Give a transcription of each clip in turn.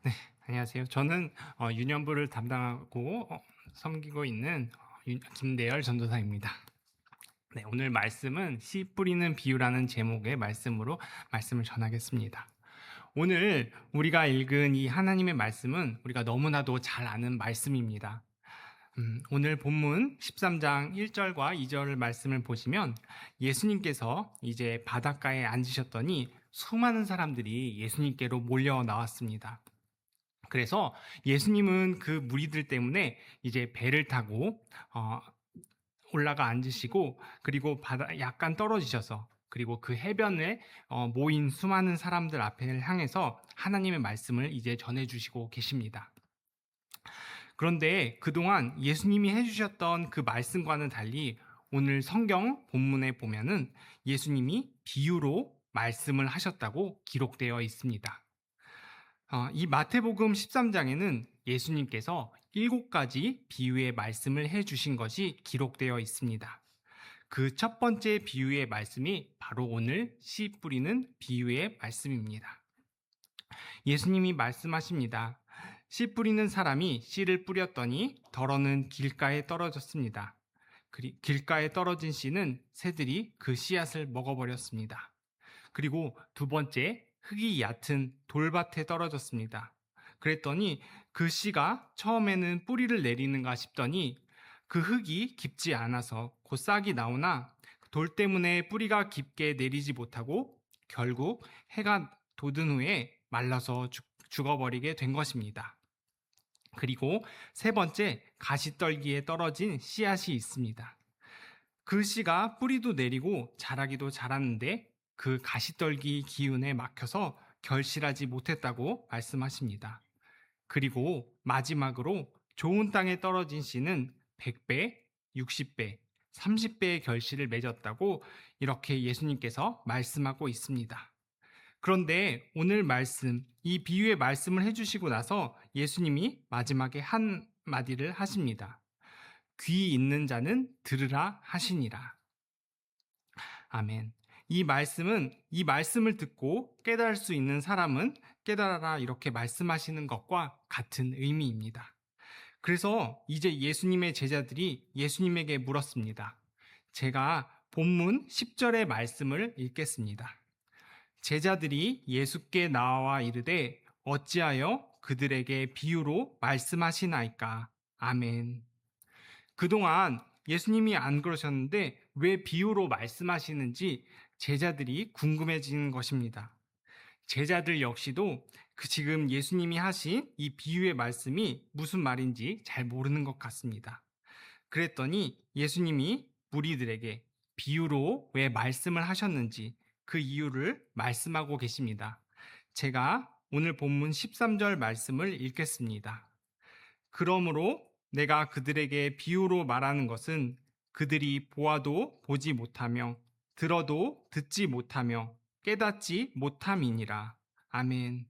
네, 안녕하세요. 저는 유년부를 담당하고 섬기고 있는 김대열 전도사입니다. 네, 오늘 말씀은 씨 뿌리는 비유라는 제목의 말씀으로 말씀을 전하겠습니다. 오늘 우리가 읽은 이 하나님의 말씀은 우리가 너무나도 잘 아는 말씀입니다. 오늘 본문 13장 1절과 2절 말씀을 보시면 예수님께서 이제 바닷가에 앉으셨더니 수많은 사람들이 예수님께로 몰려 나왔습니다. 그래서 예수님은 그 무리들 때문에 이제 배를 타고 올라가 앉으시고, 그리고 바다 약간 떨어지셔서, 그리고 그 해변에 모인 수많은 사람들 앞을 향해서 하나님의 말씀을 이제 전해주시고 계십니다. 그런데 그동안 예수님이 해주셨던 그 말씀과는 달리 오늘 성경 본문에 보면은 예수님이 비유로 말씀을 하셨다고 기록되어 있습니다. 이 마태복음 13장에는 예수님께서 7가지 비유의 말씀을 해주신 것이 기록되어 있습니다. 그 첫 번째 비유의 말씀이 바로 오늘 씨 뿌리는 비유의 말씀입니다. 예수님이 말씀하십니다. 씨 뿌리는 사람이 씨를 뿌렸더니 덜어는 길가에 떨어졌습니다. 길가에 떨어진 씨는 새들이 그 씨앗을 먹어버렸습니다. 그리고 두 번째, 흙이 얕은 돌밭에 떨어졌습니다. 그랬더니 그 씨가 처음에는 뿌리를 내리는가 싶더니 그 흙이 깊지 않아서 곧 싹이 나오나 돌 때문에 뿌리가 깊게 내리지 못하고 결국 해가 돋은 후에 말라서 죽어버리게 된 것입니다. 그리고 세 번째, 가시떨기에 떨어진 씨앗이 있습니다. 그 씨가 뿌리도 내리고 자라기도 자랐는데 그 가시떨기 기운에 막혀서 결실하지 못했다고 말씀하십니다. 그리고 마지막으로 좋은 땅에 떨어진 씨는 100배, 60배, 30배의 결실을 맺었다고 이렇게 예수님께서 말씀하고 있습니다. 그런데 오늘 말씀, 이 비유의 말씀을 해주시고 나서 예수님이 마지막에 한 마디를 하십니다. 귀 있는 자는 들으라 하시니라. 아멘. 이 말씀을 듣고 깨달을 수 있는 사람은 깨달아라 이렇게 말씀하시는 것과 같은 의미입니다. 그래서 이제 예수님의 제자들이 예수님에게 물었습니다. 제가 본문 10절의 말씀을 읽겠습니다. 제자들이 예수께 나와 이르되 어찌하여 그들에게 비유로 말씀하시나이까. 아멘. 그동안 예수님이 안 그러셨는데 왜 비유로 말씀하시는지 제자들이 궁금해지는 것입니다. 제자들 역시도 지금 예수님이 하신 이 비유의 말씀이 무슨 말인지 잘 모르는 것 같습니다. 그랬더니 예수님이 무리들에게 비유로 왜 말씀을 하셨는지 그 이유를 말씀하고 계십니다. 제가 오늘 본문 13절 말씀을 읽겠습니다. 그러므로 내가 그들에게 비유로 말하는 것은 그들이 보아도 보지 못하며 들어도 듣지 못하며 깨닫지 못함이니라. 아멘.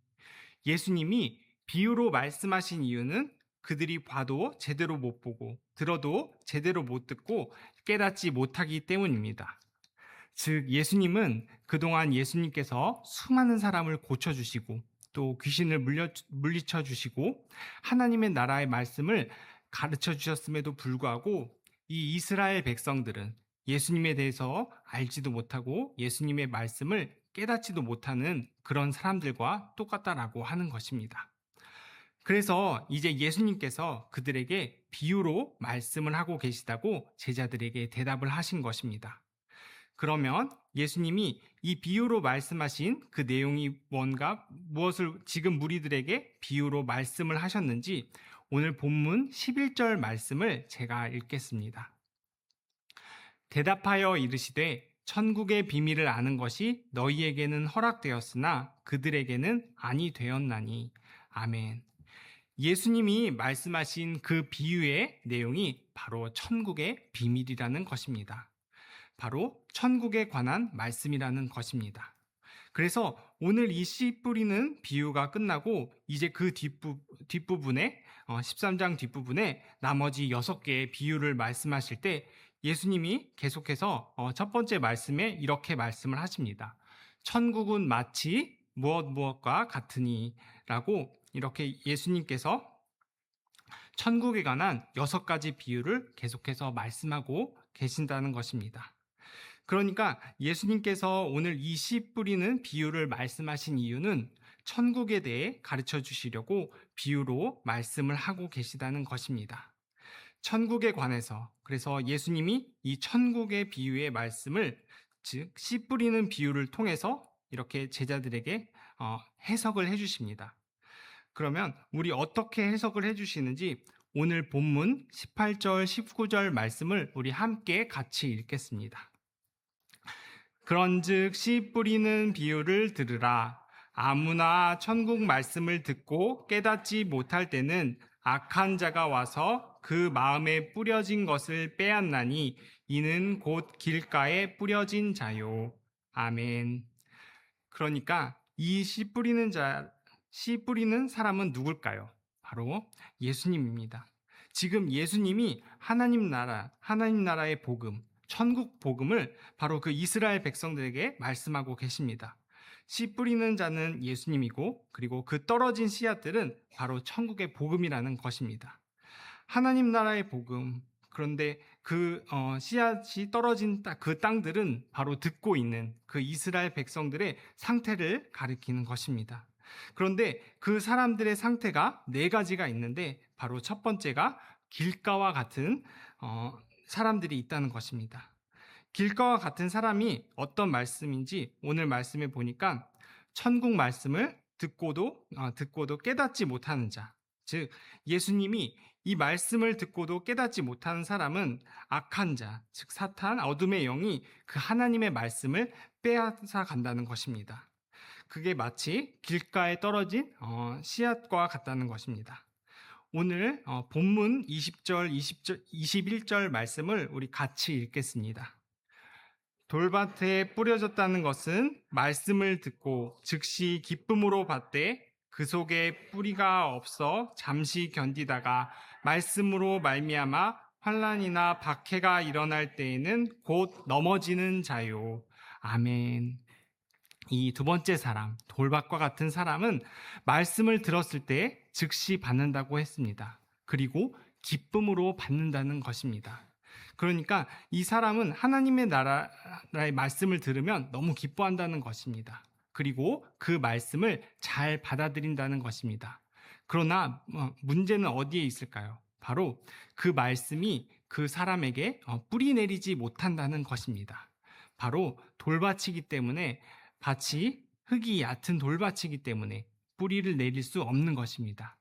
예수님이 비유로 말씀하신 이유는 그들이 봐도 제대로 못 보고 들어도 제대로 못 듣고 깨닫지 못하기 때문입니다. 즉 예수님은 그동안 예수님께서 수많은 사람을 고쳐주시고 또 귀신을 물리쳐 주시고 하나님의 나라의 말씀을 가르쳐 주셨음에도 불구하고 이 이스라엘 백성들은 예수님에 대해서 알지도 못하고 예수님의 말씀을 깨닫지도 못하는 그런 사람들과 똑같다라고 하는 것입니다. 그래서 이제 예수님께서 그들에게 비유로 말씀을 하고 계시다고 제자들에게 대답을 하신 것입니다. 그러면 예수님이 이 비유로 말씀하신 그 내용이 무엇을 지금 무리들에게 비유로 말씀을 하셨는지 오늘 본문 11절 말씀을 제가 읽겠습니다. 대답하여 이르시되 천국의 비밀을 아는 것이 너희에게는 허락되었으나 그들에게는 아니 되었나니. 아멘. 예수님이 말씀하신 그 비유의 내용이 바로 천국의 비밀이라는 것입니다. 바로 천국에 관한 말씀이라는 것입니다. 그래서 오늘 이 씨 뿌리는 비유가 끝나고 이제 그 뒷부분에 13장 뒷부분에 나머지 6개의 비유를 말씀하실 때 예수님이 계속해서 첫 번째 말씀에 이렇게 말씀을 하십니다. 천국은 마치 무엇과 같으니 라고 이렇게 예수님께서 천국에 관한 6가지 비유를 계속해서 말씀하고 계신다는 것입니다. 그러니까 예수님께서 오늘 이 씨 뿌리는 비유를 말씀하신 이유는 천국에 대해 가르쳐 주시려고 비유로 말씀을 하고 계시다는 것입니다. 천국에 관해서, 그래서 예수님이 이 천국의 비유의 말씀을, 즉 씨 뿌리는 비유를 통해서 이렇게 제자들에게 해석을 해주십니다. 그러면 우리 어떻게 해석을 해주시는지 오늘 본문 18절, 19절 말씀을 우리 함께 같이 읽겠습니다. 그런즉 씨 뿌리는 비유를 들으라. 아무나 천국 말씀을 듣고 깨닫지 못할 때는 악한 자가 와서 그 마음에 뿌려진 것을 빼앗나니 이는 곧 길가에 뿌려진 자요. 아멘. 그러니까 이 씨 뿌리는 사람은 누굴까요? 바로 예수님입니다. 지금 예수님이 하나님 나라의 복음, 천국 복음을 바로 그 이스라엘 백성들에게 말씀하고 계십니다. 씨 뿌리는 자는 예수님이고, 그리고 그 떨어진 씨앗들은 바로 천국의 복음이라는 것입니다. 하나님 나라의 복음, 그런데 그 씨앗이 떨어진 그 땅들은 바로 듣고 있는 그 이스라엘 백성들의 상태를 가리키는 것입니다. 그런데 그 사람들의 상태가 4가지가 있는데, 바로 첫 번째가 길가와 같은 사람들이 있다는 것입니다. 길가와 같은 사람이 어떤 말씀인지 오늘 말씀에 보니까 천국 말씀을 듣고도 깨닫지 못하는 자, 즉 예수님이 이 말씀을 듣고도 깨닫지 못하는 사람은 악한 자, 즉 사탄, 어둠의 영이 그 하나님의 말씀을 빼앗아 간다는 것입니다. 그게 마치 길가에 떨어진 씨앗과 같다는 것입니다. 오늘 본문 20절, 21절 말씀을 우리 같이 읽겠습니다. 돌밭에 뿌려졌다는 것은 말씀을 듣고 즉시 기쁨으로 받되 그 속에 뿌리가 없어 잠시 견디다가 말씀으로 말미암아 환난이나 박해가 일어날 때에는 곧 넘어지는 자요. 아멘. 이 두 번째 사람, 돌밭과 같은 사람은 말씀을 들었을 때 즉시 받는다고 했습니다. 그리고 기쁨으로 받는다는 것입니다. 그러니까 이 사람은 하나님의 나라의 말씀을 들으면 너무 기뻐한다는 것입니다. 그리고 그 말씀을 잘 받아들인다는 것입니다. 그러나 문제는 어디에 있을까요? 바로 그 말씀이 그 사람에게 뿌리 내리지 못한다는 것입니다. 바로 돌밭이기 때문에, 밭이 흙이 얕은 돌밭이기 때문에 뿌리를 내릴 수 없는 것입니다.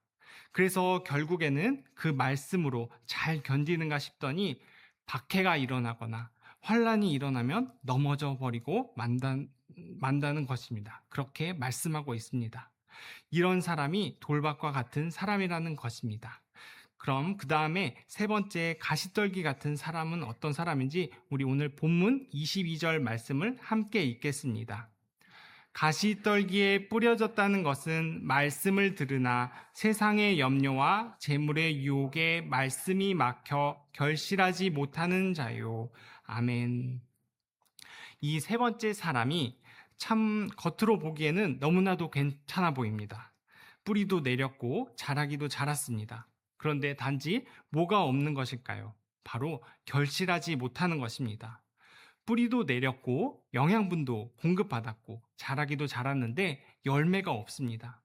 그래서 결국에는 그 말씀으로 잘 견디는가 싶더니 박해가 일어나거나 환란이 일어나면 넘어져 버리고 만다는 것입니다. 그렇게 말씀하고 있습니다. 이런 사람이 돌밭과 같은 사람이라는 것입니다. 그럼 그 다음에 세 번째 가시떨기 같은 사람은 어떤 사람인지 우리 오늘 본문 22절 말씀을 함께 읽겠습니다. 가시떨기에 뿌려졌다는 것은 말씀을 들으나 세상의 염려와 재물의 유혹에 말씀이 막혀 결실하지 못하는 자요. 아멘. 이 세 번째 사람이 참 겉으로 보기에는 너무나도 괜찮아 보입니다. 뿌리도 내렸고 자라기도 자랐습니다. 그런데 단지 뭐가 없는 것일까요? 바로 결실하지 못하는 것입니다. 뿌리도 내렸고 영양분도 공급받았고 자라기도 자랐는데 열매가 없습니다.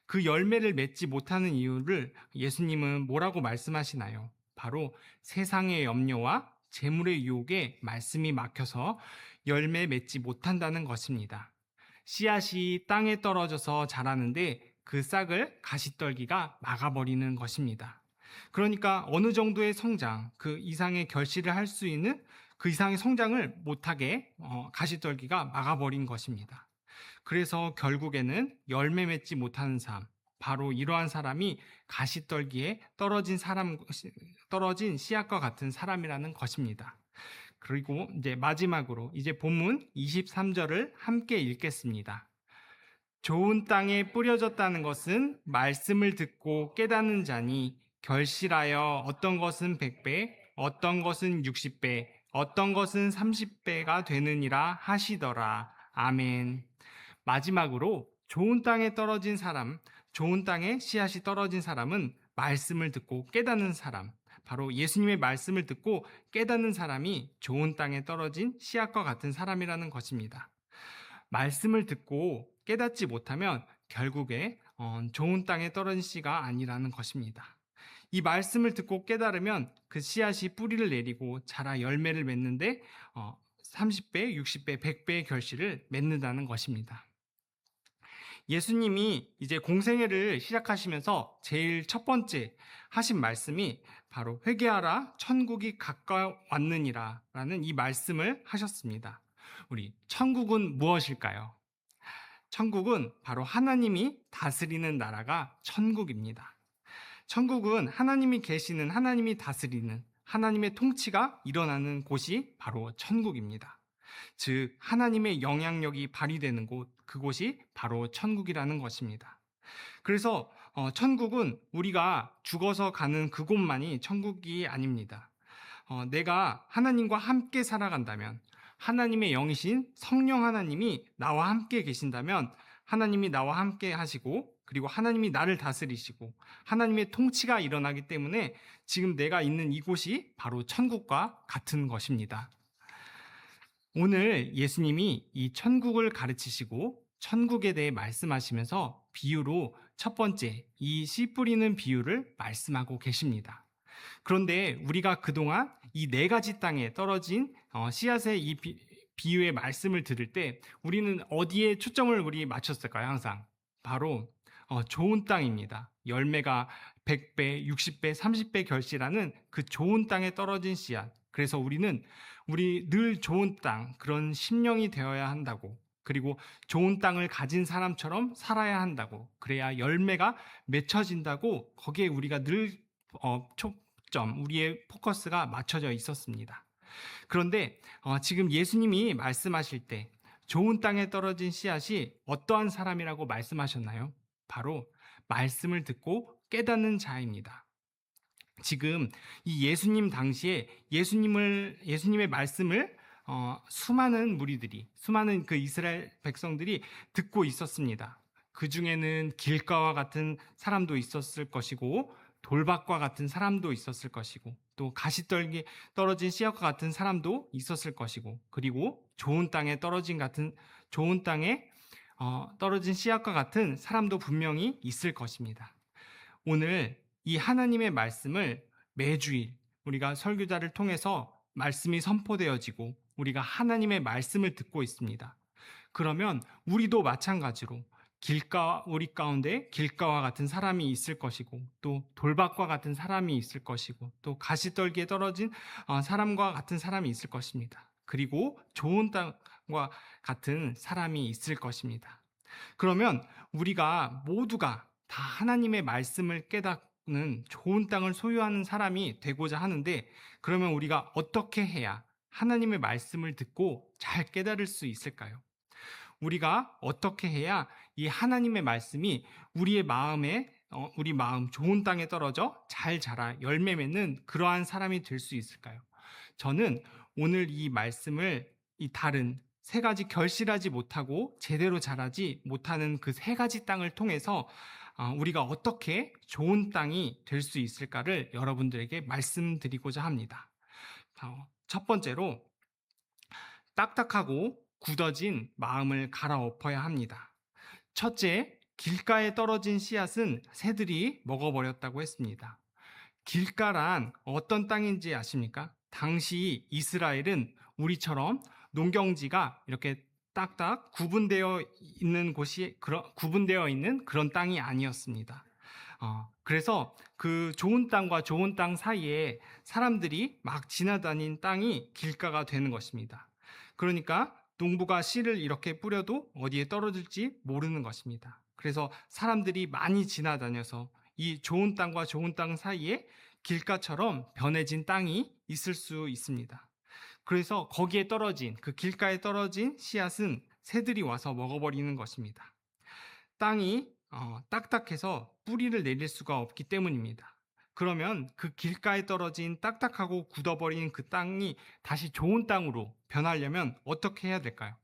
그 열매를 맺지 못하는 이유를 예수님은 뭐라고 말씀하시나요? 바로 세상의 염려와 재물의 유혹에 말씀이 막혀서 열매 맺지 못한다는 것입니다. 씨앗이 땅에 떨어져서 자라는데 그 싹을 가시떨기가 막아버리는 것입니다. 그러니까 어느 정도의 성장, 그 이상의 결실을 할 수 있는 그 이상의 성장을 못하게 가시떨기가 막아버린 것입니다. 그래서 결국에는 열매 맺지 못하는 삶, 바로 이러한 사람이 가시떨기에 떨어진 씨앗과 같은 사람이라는 것입니다. 그리고 이제 마지막으로 이제 본문 23절을 함께 읽겠습니다. 좋은 땅에 뿌려졌다는 것은 말씀을 듣고 깨닫는 자니 결실하여 어떤 것은 100배, 어떤 것은 60배, 어떤 것은 30배가 되느니라 하시더라. 아멘. 마지막으로 좋은 땅에 떨어진 사람, 좋은 땅에 씨앗이 떨어진 사람은 말씀을 듣고 깨닫는 사람, 바로 예수님의 말씀을 듣고 깨닫는 사람이 좋은 땅에 떨어진 씨앗과 같은 사람이라는 것입니다. 말씀을 듣고 깨닫지 못하면 결국에 좋은 땅에 떨어진 씨가 아니라는 것입니다. 이 말씀을 듣고 깨달으면 그 씨앗이 뿌리를 내리고 자라 열매를 맺는데 30배, 60배, 100배의 결실을 맺는다는 것입니다. 예수님이 이제 공생애를 시작하시면서 제일 첫 번째 하신 말씀이 바로 회개하라 천국이 가까웠느니라 라는 이 말씀을 하셨습니다. 우리 천국은 무엇일까요? 천국은 바로 하나님이 다스리는 나라가 천국입니다. 천국은 하나님이 계시는, 하나님이 다스리는, 하나님의 통치가 일어나는 곳이 바로 천국입니다. 즉 하나님의 영향력이 발휘되는 곳, 그곳이 바로 천국이라는 것입니다. 그래서 천국은 우리가 죽어서 가는 그곳만이 천국이 아닙니다. 내가 하나님과 함께 살아간다면, 하나님의 영이신 성령 하나님이 나와 함께 계신다면 하나님이 나와 함께 하시고, 그리고 하나님이 나를 다스리시고 하나님의 통치가 일어나기 때문에 지금 내가 있는 이곳이 바로 천국과 같은 것입니다. 오늘 예수님이 이 천국을 가르치시고 천국에 대해 말씀하시면서 비유로 첫 번째 이 씨 뿌리는 비유를 말씀하고 계십니다. 그런데 우리가 그동안 이 네 가지 땅에 떨어진 씨앗의 이 비유의 말씀을 들을 때 우리는 어디에 초점을 우리 맞췄을까요? 항상 바로 좋은 땅입니다. 열매가 100배, 60배, 30배 결실하는 그 좋은 땅에 떨어진 씨앗. 그래서 우리 늘 좋은 땅, 그런 심령이 되어야 한다고, 그리고 좋은 땅을 가진 사람처럼 살아야 한다고, 그래야 열매가 맺혀진다고, 거기에 우리가 늘 초점, 우리의 포커스가 맞춰져 있었습니다. 그런데 지금 예수님이 말씀하실 때 좋은 땅에 떨어진 씨앗이 어떠한 사람이라고 말씀하셨나요? 바로 말씀을 듣고 깨닫는 자입니다. 지금 이 예수님 당시에 예수님의 말씀을 수많은 무리들이, 수많은 그 이스라엘 백성들이 듣고 있었습니다. 그 중에는 길가와 같은 사람도 있었을 것이고, 돌밭과 같은 사람도 있었을 것이고, 또 가시떨기 떨어진 씨앗과 같은 사람도 있었을 것이고, 그리고 좋은 땅에 떨어진 씨앗과 같은 사람도 분명히 있을 것입니다. 오늘 이 하나님의 말씀을 매주일 우리가 설교자를 통해서 말씀이 선포되어지고 우리가 하나님의 말씀을 듣고 있습니다. 그러면 우리도 마찬가지로 우리 가운데 길가와 같은 사람이 있을 것이고, 또 돌밭과 같은 사람이 있을 것이고, 또 가시떨기에 떨어진 사람과 같은 사람이 있을 것입니다. 그리고 좋은 땅과 같은 사람이 있을 것입니다. 그러면 우리가 모두가 다 하나님의 말씀을 깨닫는 좋은 땅을 소유하는 사람이 되고자 하는데, 그러면 우리가 어떻게 해야 하나님의 말씀을 듣고 잘 깨달을 수 있을까요? 우리가 어떻게 해야 이 하나님의 말씀이 우리 마음 좋은 땅에 떨어져 잘 자라 열매 맺는 그러한 사람이 될 수 있을까요? 저는 오늘 이 말씀을 이 다른 세 가지 결실하지 못하고 제대로 자라지 못하는 그 세 가지 땅을 통해서 우리가 어떻게 좋은 땅이 될 수 있을까를 여러분들에게 말씀드리고자 합니다. 첫 번째로, 딱딱하고 굳어진 마음을 갈아엎어야 합니다. 첫째, 길가에 떨어진 씨앗은 새들이 먹어버렸다고 했습니다. 길가란 어떤 땅인지 아십니까? 당시 이스라엘은 우리처럼 농경지가 이렇게 딱딱 구분되어 있는 그런 땅이 아니었습니다. 그래서 그 좋은 땅과 좋은 땅 사이에 사람들이 막 지나다닌 땅이 길가가 되는 것입니다. 그러니까 농부가 씨를 이렇게 뿌려도 어디에 떨어질지 모르는 것입니다. 그래서 사람들이 많이 지나다녀서 이 좋은 땅과 좋은 땅 사이에 길가처럼 변해진 땅이 있을 수 있습니다. 그래서 거기에 떨어진, 그 길가에 떨어진 씨앗은 새들이 와서 먹어버리는 것입니다. 땅이 딱딱해서 뿌리를 내릴 수가 없기 때문입니다. 그러면 그 길가에 떨어진 딱딱하고 굳어버린 그 땅이 다시 좋은 땅으로 변하려면 어떻게 해야 될까요?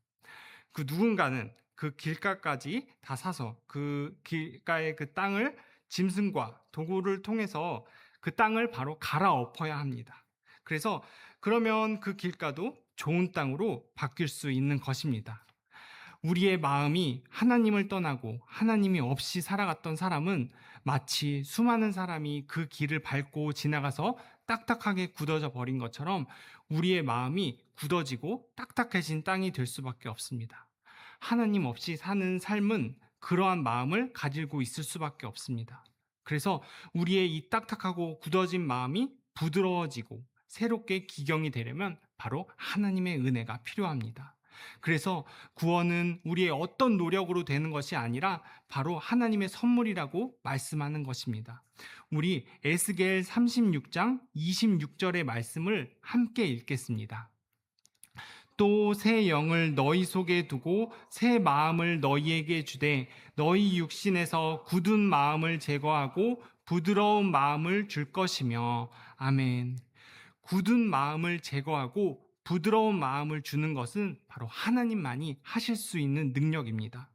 그 누군가는 그 길가까지 다 사서 그 길가의 그 땅을 짐승과 도구를 통해서 그 땅을 바로 갈아엎어야 합니다. 그래서 그러면 그 길가도 좋은 땅으로 바뀔 수 있는 것입니다. 우리의 마음이 하나님을 떠나고 하나님이 없이 살아갔던 사람은 마치 수많은 사람이 그 길을 밟고 지나가서 딱딱하게 굳어져 버린 것처럼 우리의 마음이 굳어지고 딱딱해진 땅이 될 수밖에 없습니다. 하나님 없이 사는 삶은 그러한 마음을 가지고 있을 수밖에 없습니다. 그래서 우리의 이 딱딱하고 굳어진 마음이 부드러워지고 새롭게 기경이 되려면 바로 하나님의 은혜가 필요합니다. 그래서 구원은 우리의 어떤 노력으로 되는 것이 아니라 바로 하나님의 선물이라고 말씀하는 것입니다. 우리 에스겔 36장 26절의 말씀을 함께 읽겠습니다. 또 새 영을 너희 속에 두고 새 마음을 너희에게 주되 너희 육신에서 굳은 마음을 제거하고 부드러운 마음을 줄 것이며. 아멘. 굳은 마음을 제거하고 부드러운 마음을 주는 것은 바로 하나님만이 하실 수 있는 능력입니다.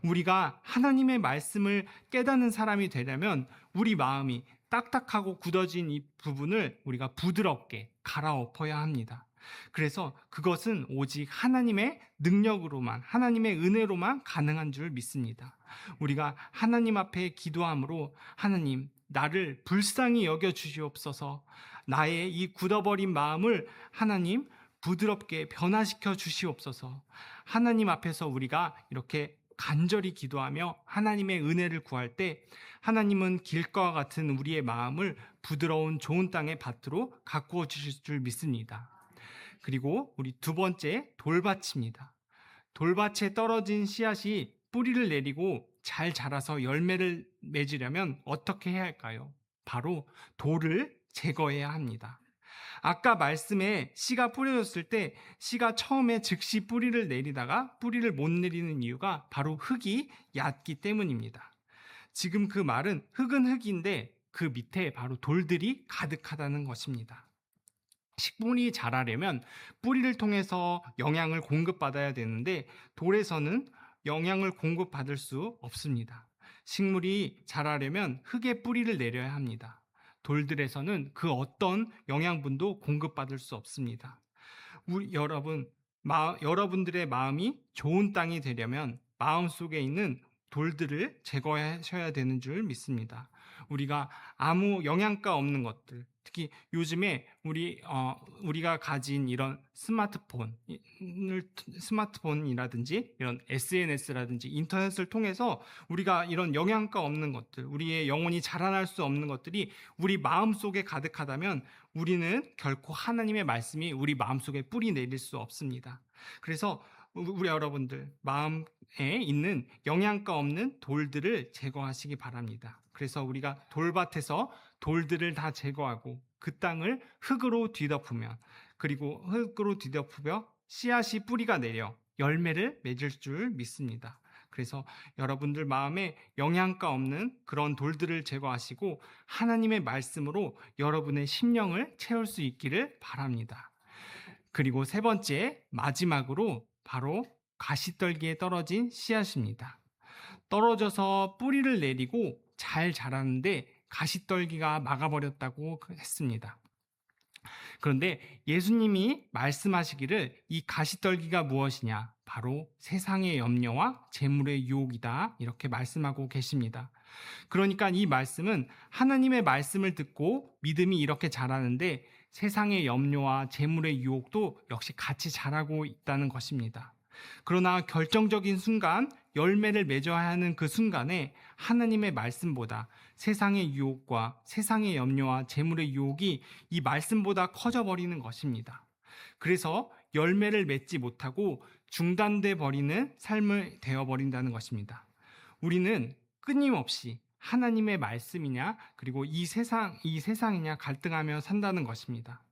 우리가 하나님의 말씀을 깨닫는 사람이 되려면 우리 마음이 딱딱하고 굳어진 이 부분을 우리가 부드럽게 갈아엎어야 합니다. 그래서 그것은 오직 하나님의 능력으로만, 하나님의 은혜로만 가능한 줄 믿습니다. 우리가 하나님 앞에 기도함으로 하나님, 나를 불쌍히 여겨 주시옵소서, 나의 이 굳어버린 마음을 하나님 부드럽게 변화시켜 주시옵소서. 하나님 앞에서 우리가 이렇게 간절히 기도하며 하나님의 은혜를 구할 때 하나님은 길가와 같은 우리의 마음을 부드러운 좋은 땅의 밭으로 가꾸어 주실 줄 믿습니다. 그리고 우리 두 번째, 돌밭입니다. 돌밭에 떨어진 씨앗이 뿌리를 내리고 잘 자라서 열매를 맺으려면 어떻게 해야 할까요? 바로 돌을 제거해야 합니다. 아까 말씀에 씨가 뿌려졌을 때 씨가 처음에 즉시 뿌리를 내리다가 뿌리를 못 내리는 이유가 바로 흙이 얕기 때문입니다. 지금 그 말은 흙은 흙인데 그 밑에 바로 돌들이 가득하다는 것입니다. 식물이 자라려면 뿌리를 통해서 영양을 공급받아야 되는데 돌에서는 영양을 공급받을 수 없습니다. 식물이 자라려면 흙에 뿌리를 내려야 합니다. 돌들에서는 그 어떤 영양분도 공급받을 수 없습니다. 여러분들의 마음이 좋은 땅이 되려면 마음속에 있는 돌들을 제거하셔야 되는 줄 믿습니다. 우리가 아무 영양가 없는 것들, 특히 요즘에 우리가 가진 이런 스마트폰이라든지 이런 SNS라든지 인터넷을 통해서 우리가 이런 영양가 없는 것들, 우리의 영혼이 자라날 수 없는 것들이 우리 마음속에 가득하다면 우리는 결코 하나님의 말씀이 우리 마음속에 뿌리 내릴 수 없습니다. 그래서 우리 여러분들 마음에 있는 영양가 없는 돌들을 제거하시기 바랍니다. 그래서 우리가 돌밭에서 돌들을 다 제거하고 그 땅을 흙으로 뒤덮으면, 그리고 흙으로 뒤덮으며 씨앗이 뿌리가 내려 열매를 맺을 줄 믿습니다. 그래서 여러분들 마음에 영양가 없는 그런 돌들을 제거하시고 하나님의 말씀으로 여러분의 심령을 채울 수 있기를 바랍니다. 그리고 세 번째, 마지막으로 바로 가시떨기에 떨어진 씨앗입니다. 떨어져서 뿌리를 내리고 잘 자라는데 가시떨기가 막아버렸다고 했습니다. 그런데 예수님이 말씀하시기를 이 가시떨기가 무엇이냐? 바로 세상의 염려와 재물의 유혹이다, 이렇게 말씀하고 계십니다. 그러니까 이 말씀은 하나님의 말씀을 듣고 믿음이 이렇게 자라는데 세상의 염려와 재물의 유혹도 역시 같이 자라고 있다는 것입니다. 그러나 결정적인 순간, 열매를 맺어야 하는 그 순간에 하나님의 말씀보다 세상의 유혹과 세상의 염려와 재물의 유혹이 이 말씀보다 커져버리는 것입니다. 그래서 열매를 맺지 못하고 중단돼 버리는 삶을 되어버린다는 것입니다. 우리는 끊임없이 하나님의 말씀이냐 그리고 이 세상이냐 갈등하며 산다는 것입니다.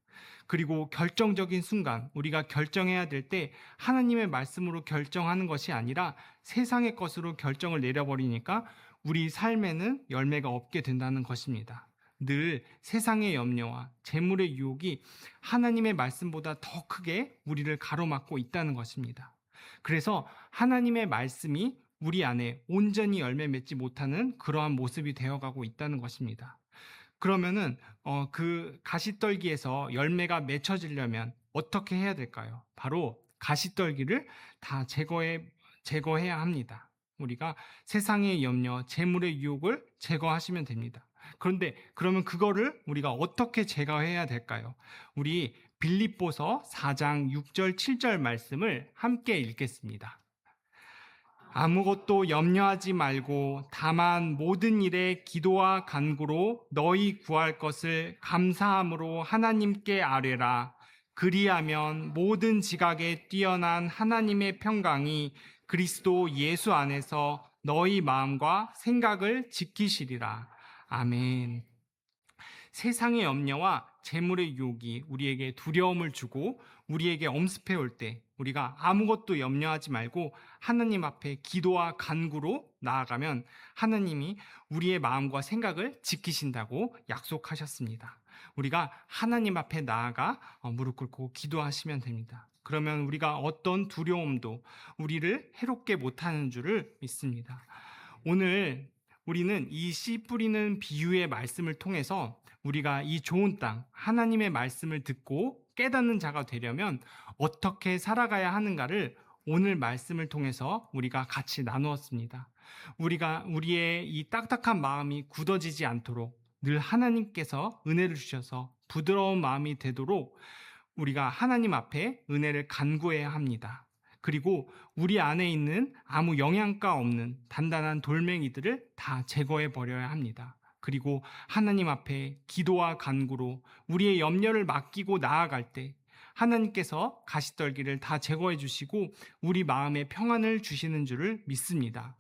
그리고 결정적인 순간 우리가 결정해야 될 때 하나님의 말씀으로 결정하는 것이 아니라 세상의 것으로 결정을 내려버리니까 우리 삶에는 열매가 없게 된다는 것입니다. 늘 세상의 염려와 재물의 유혹이 하나님의 말씀보다 더 크게 우리를 가로막고 있다는 것입니다. 그래서 하나님의 말씀이 우리 안에 온전히 열매 맺지 못하는 그러한 모습이 되어가고 있다는 것입니다. 그러면은 그 가시떨기에서 열매가 맺혀지려면 어떻게 해야 될까요? 바로 가시떨기를 다 제거해야 합니다. 우리가 세상의 염려, 재물의 유혹을 제거하시면 됩니다. 그런데 그러면 그거를 우리가 어떻게 제거해야 될까요? 우리 빌립보서 4장 6절 7절 말씀을 함께 읽겠습니다. 아무것도 염려하지 말고 다만 모든 일에 기도와 간구로 너희 구할 것을 감사함으로 하나님께 아뢰라. 그리하면 모든 지각에 뛰어난 하나님의 평강이 그리스도 예수 안에서 너희 마음과 생각을 지키시리라. 아멘. 세상의 염려와 재물의 유혹이 우리에게 두려움을 주고 우리에게 엄습해 올 때 우리가 아무것도 염려하지 말고 하나님 앞에 기도와 간구로 나아가면 하나님이 우리의 마음과 생각을 지키신다고 약속하셨습니다. 우리가 하나님 앞에 나아가 무릎 꿇고 기도하시면 됩니다. 그러면 우리가 어떤 두려움도 우리를 해롭게 못하는 줄을 믿습니다. 오늘 우리는 이 씨 뿌리는 비유의 말씀을 통해서 우리가 이 좋은 땅, 하나님의 말씀을 듣고 깨닫는 자가 되려면 어떻게 살아가야 하는가를 오늘 말씀을 통해서 우리가 같이 나누었습니다. 우리가 우리의 이 딱딱한 마음이 굳어지지 않도록 늘 하나님께서 은혜를 주셔서 부드러운 마음이 되도록 우리가 하나님 앞에 은혜를 간구해야 합니다. 그리고 우리 안에 있는 아무 영양가 없는 단단한 돌멩이들을 다 제거해 버려야 합니다. 그리고 하나님 앞에 기도와 간구로 우리의 염려를 맡기고 나아갈 때 하나님께서 가시떨기를 다 제거해 주시고 우리 마음에 평안을 주시는 줄을 믿습니다.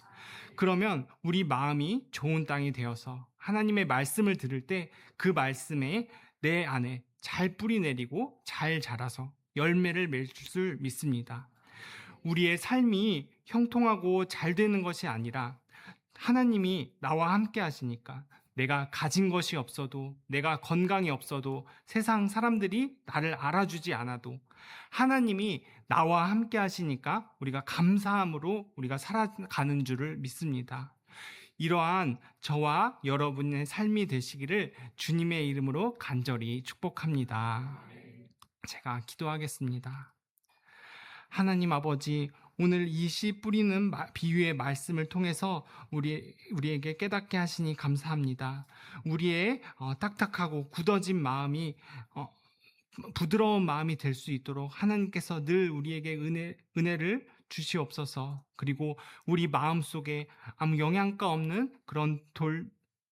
그러면 우리 마음이 좋은 땅이 되어서 하나님의 말씀을 들을 때 그 말씀에 내 안에 잘 뿌리 내리고 잘 자라서 열매를 맺을 줄 믿습니다. 우리의 삶이 형통하고 잘 되는 것이 아니라 하나님이 나와 함께 하시니까 내가 가진 것이 없어도 내가 건강이 없어도 세상 사람들이 나를 알아주지 않아도 하나님이 나와 함께 하시니까 우리가 감사함으로 우리가 살아가는 줄을 믿습니다. 이러한 저와 여러분의 삶이 되시기를 주님의 이름으로 간절히 축복합니다. 제가 기도하겠습니다. 하나님 아버지, 오늘 이 씨 뿌리는 비유의 말씀을 통해서 우리에게 깨닫게 하시니 감사합니다. 우리의 딱딱하고 굳어진 마음이 부드러운 마음이 될 수 있도록 하나님께서 늘 우리에게 은혜를 주시옵소서. 그리고 우리 마음 속에 아무 영양가 없는 그런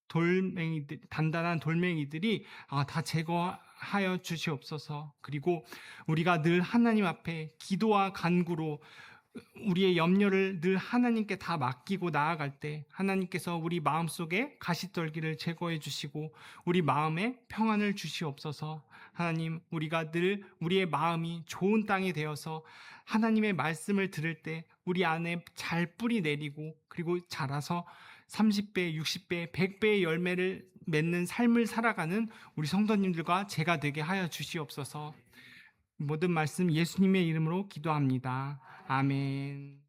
돌멩이들, 단단한 돌멩이들이 다 제거하여 주시옵소서. 그리고 우리가 늘 하나님 앞에 기도와 간구로 우리의 염려를 늘 하나님께 다 맡기고 나아갈 때 하나님께서 우리 마음속에 가시떨기를 제거해 주시고 우리 마음에 평안을 주시옵소서. 하나님, 우리가 늘 우리의 마음이 좋은 땅이 되어서 하나님의 말씀을 들을 때 우리 안에 잘 뿌리 내리고 그리고 자라서 30배, 60배, 100배의 열매를 맺는 삶을 살아가는 우리 성도님들과 제가 되게 하여 주시옵소서. 모든 말씀 예수님의 이름으로 기도합니다. 아멘.